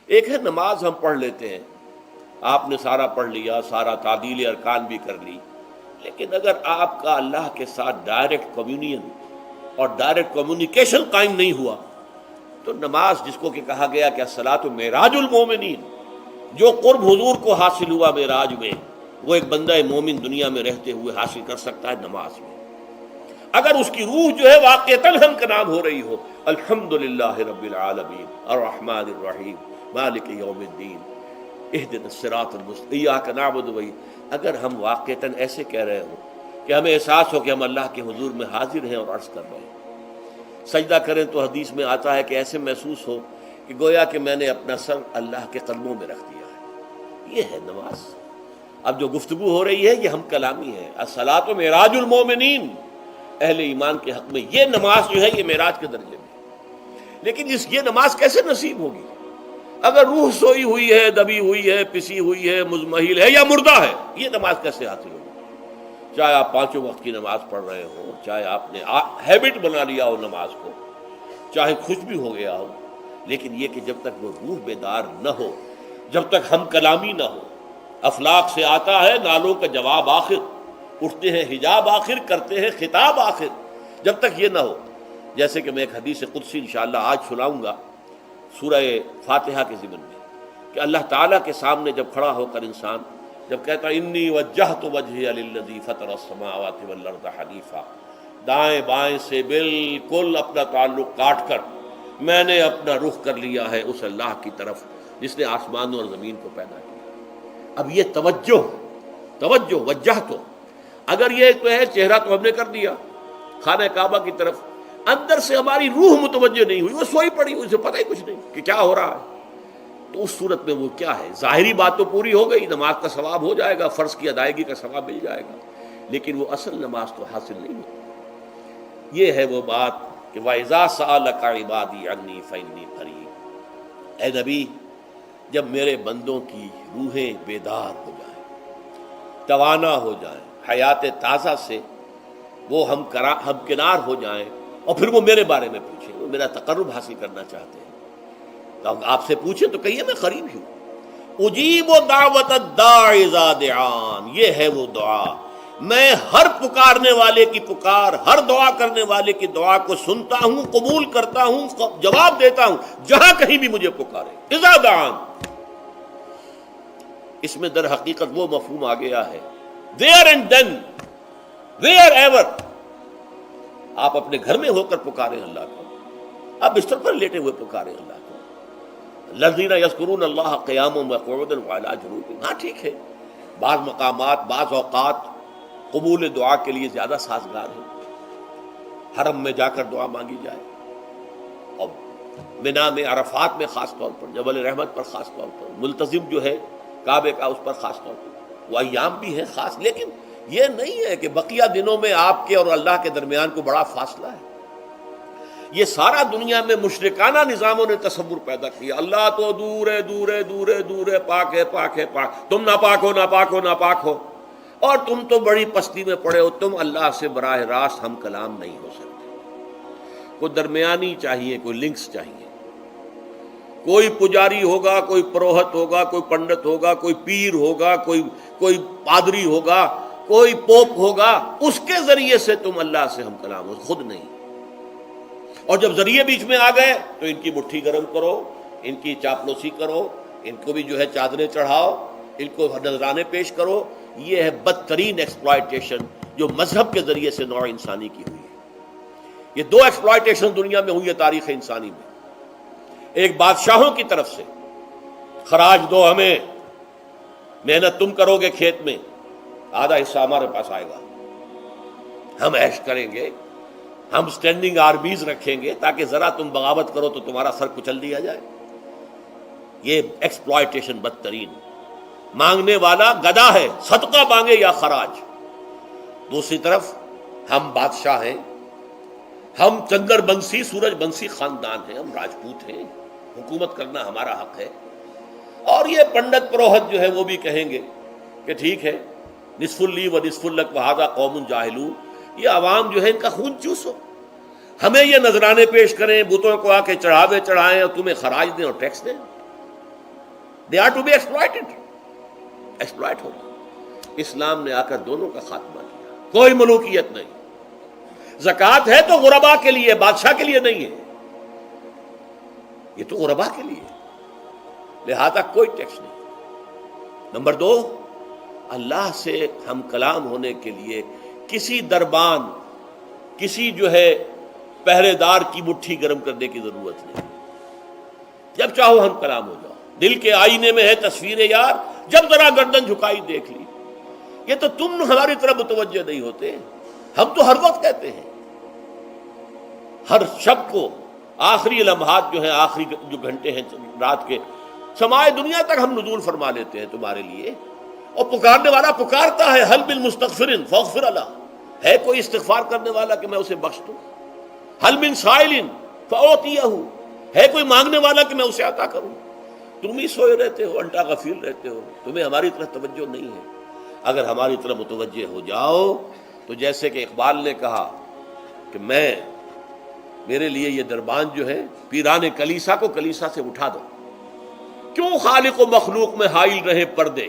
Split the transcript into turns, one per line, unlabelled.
ایک ہے نماز ہم پڑھ لیتے ہیں، آپ نے سارا پڑھ لیا، سارا تعدیل ارکان بھی کر لی، لیکن اگر آپ کا اللہ کے ساتھ ڈائریکٹ کمیونین اور ڈائریکٹ کمیونیکیشن قائم نہیں ہوا تو نماز، جس کو کہ کہا گیا کہ الصلاۃ معراج المومنین، جو قرب حضور کو حاصل ہوا معراج میں، وہ ایک بندہ مومن دنیا میں رہتے ہوئے حاصل کر سکتا ہے نماز میں، اگر اس کی روح جو ہے واقعتاً ہم کا نام ہو رہی ہو، الحمدللہ رب العالمین الرحمن الرحیم مالک یوم الدین اہدنا الصراط المستقیم ایاک نعبد و اگر ہم واقعتاً ایسے کہہ رہے ہوں کہ ہمیں احساس ہو کہ ہم اللہ کے حضور میں حاضر ہیں اور عرض کر رہے ہیں، سجدہ کریں تو حدیث میں آتا ہے کہ ایسے محسوس ہو کہ گویا کہ میں نے اپنا سر اللہ کے قدموں میں رکھ دیا ہے، یہ ہے نماز۔ اب جو گفتگو ہو رہی ہے یہ ہم کلامی ہے، الصلاۃ معراج المومنین، اہل ایمان کے حق میں یہ نماز جو ہے یہ معراج کے درجے میں، لیکن یہ نماز کیسے نصیب ہوگی اگر روح سوئی ہوئی ہے، دبی ہوئی ہے، پسی ہوئی ہے، مزمحل ہے یا مردہ ہے؟ یہ نماز کیسے حاصل ہوگی؟ چاہے آپ پانچوں وقت کی نماز پڑھ رہے ہوں، چاہے آپ نے ہیبٹ بنا لیا ہو نماز کو، چاہے خوش بھی ہو گیا ہو، لیکن یہ کہ جب تک وہ روح بیدار نہ ہو، جب تک ہم کلامی نہ ہو، افلاق سے آتا ہے نالوں کا جواب آخر، اٹھتے ہیں حجاب آخر، کرتے ہیں خطاب آخر، جب تک یہ نہ ہو، جیسے کہ میں ایک حدیث قدسی انشاءاللہ آج سناؤں گا سورہ فاتحہ کے ضمن میں، کہ اللہ تعالیٰ کے سامنے جب کھڑا ہو کر انسان جب کہتا انی وجہت وجہی للذی فطر السماوات والارض حنیفا، دائیں بائیں سے بالکل اپنا تعلق کاٹ کر میں نے اپنا رخ کر لیا ہے اس اللہ کی طرف جس نے آسمانوں اور زمین کو پیدا کیا۔ اب یہ توجہ وجہ تو اگر یہ تو ہے چہرہ تو ہم نے کر دیا خانہ کعبہ کی طرف، اندر سے ہماری روح متوجہ نہیں ہوئی، وہ سوئی پڑی، اسے پتہ ہی کچھ نہیں کہ کیا ہو رہا ہے، تو اس صورت میں وہ کیا ہے؟ ظاہری بات تو پوری ہو گئی، نماز کا ثواب ہو جائے گا، فرض کی ادائیگی کا ثواب مل جائے گا، لیکن وہ اصل نماز تو حاصل نہیں ہوتی۔ یہ ہے وہ بات کہ وَإِذَا سَأَلَكَ عِبَادِي عَنِّي فَإِنِّي قَرِيبٌ، اے نبی جب میرے بندوں کی روحیں بیدار ہو جائیں، توانا ہو جائیں، حیات تازہ سے وہ ہم کنار ہو جائیں، اور پھر وہ میرے بارے میں پوچھیں، وہ میرا تقرب حاصل کرنا چاہتے ہیں، تو آپ سے پوچھیں تو کہیے میں قریب ہوں، اجیب دعوت الداع اذا دعان، یہ ہے وہ دعا، میں ہر پکارنے والے کی پکار، ہر دعا کرنے والے کی دعا کو سنتا ہوں، قبول کرتا ہوں، جواب دیتا ہوں جہاں کہیں بھی مجھے پکارے، اذا دعان۔ اس میں در حقیقت وہ مفہوم آ گیا ہے there and then where ever، آپ اپنے گھر میں ہو کر پکاریں اللہ کو، آپ بستر پر لیٹے ہوئے پکاریں اللہ کو، الذین یذکرون اللہ قیاما وقعودا وعلی جنوبہم، ہاں ٹھیک ہے بعض مقامات بعض اوقات قبول دعا کے لیے زیادہ سازگار ہے، حرم میں جا کر دعا مانگی جائے، اور منا میں عرفات میں خاص طور پر، جبل رحمت پر خاص طور پر، ملتزم جو ہے کعبے کا اس پر خاص طور پر، وہ ایام بھی ہے خاص، لیکن یہ نہیں ہے کہ بقیہ دنوں میں آپ کے اور اللہ کے درمیان کو بڑا فاصلہ ہے۔ یہ سارا دنیا میں مشرکانہ نظاموں نے تصور پیدا کیا، اللہ تو دور ہے دور ہے دور ہے دور ہے، پاک ہے پاک ہے پاک، تم ناپاک ہو ناپاک ہو ناپاک ہو، اور تم تو بڑی پستی میں پڑے ہو، تم اللہ سے براہ راست ہم کلام نہیں ہو سکتے۔ کوئی درمیانی چاہیے، کوئی لنکس چاہیے، کوئی پجاری ہوگا، کوئی پروہت ہوگا، کوئی پنڈت ہوگا، کوئی پیر ہوگا، کوئی پادری ہوگا، کوئی پوپ ہوگا، اس کے ذریعے سے تم اللہ سے ہم کلام ہو، خود نہیں۔ اور جب ذریعے بیچ میں آ گئے تو ان کی مٹھی گرم کرو، ان کی چاپلوسی کرو، ان کو بھی جو ہے چادریں چڑھاؤ، ان کو نذرانے پیش کرو۔ یہ ہے بدترین ایکسپلائٹیشن جو مذہب کے ذریعے سے نوع انسانی کی ہوئی ہے۔ یہ دو ایکسپلائٹیشن دنیا میں ہوئی ہے تاریخ انسانی میں، ایک بادشاہوں کی طرف سے خراج دو ہمیں، محنت تم کرو گے کھیت میں، آدھا حصہ ہمارے پاس آئے گا، ہم عیش کریں گے، ہم سٹینڈنگ آرمیز رکھیں گے تاکہ ذرا تم بغاوت کرو تو تمہارا سر کچل دیا جائے۔ یہ ایکسپلائٹیشن بدترین، مانگنے والا گدا ہے، صدقہ مانگے یا خراج۔ دوسری طرف ہم بادشاہ ہیں، ہم چندر بنسی سورج بنسی خاندان ہیں، ہم راجپوت ہیں، حکومت کرنا ہمارا حق ہے۔ اور یہ پنڈت پروہت جو ہے وہ بھی کہیں گے کہ ٹھیک ہے، نصف لی و نصف لک وہذا قوم جاہلون، یہ عوام جو ہے ان کا خون چوسو، ہمیں یہ نذرانے پیش کریں، بتوں کو آ کے چڑھاوے چڑھائیں اور تمہیں خراج دیں اور ٹیکس دیں۔ They are to be exploited, exploit ہو رہا۔ اسلام نے آ کر دونوں کا خاتمہ کیا، کوئی ملوکیت نہیں۔ زکوٰۃ ہے تو غربا کے لیے، بادشاہ کے لیے نہیں ہے، یہ تو غربا کے لیے، لہذا کوئی ٹیکس نہیں۔ نمبر دو، اللہ سے ہم کلام ہونے کے لیے کسی دربان، کسی جو ہے پہرے دار کی مٹھی گرم کرنے کی ضرورت نہیں، جب چاہو ہم کلام ہو جاؤ۔ دل کے آئینے میں ہے تصویر یار، جب ذرا گردن جھکائی دیکھ لی۔ یہ تو تم ہماری طرف متوجہ نہیں ہوتے، ہم تو ہر وقت کہتے ہیں، ہر شب کو آخری لمحات جو ہیں، آخری جو گھنٹے ہیں رات کے، سمائے دنیا تک ہم نزول فرما لیتے ہیں تمہارے لیے، اور پکارنے والا پکارتا ہے، حل من مستغفر فاغفر له، ہے کوئی استغفار کرنے والا کہ میں اسے بخش دوں؟ حل من سائل فاعطیہ، ہے کوئی مانگنے والا کہ میں اسے عطا کروں؟ تم ہی سوئے رہتے ہو، الٹا غفیر رہتے ہو، تمہیں ہماری طرف توجہ نہیں ہے۔ اگر ہماری طرف متوجہ ہو جاؤ تو جیسے کہ اقبال نے کہا کہ میرے لیے یہ دربان جو ہے، پیران کلیسا کو کلیسا سے اٹھا دو، کیوں خالق و مخلوق میں حائل رہے پردے،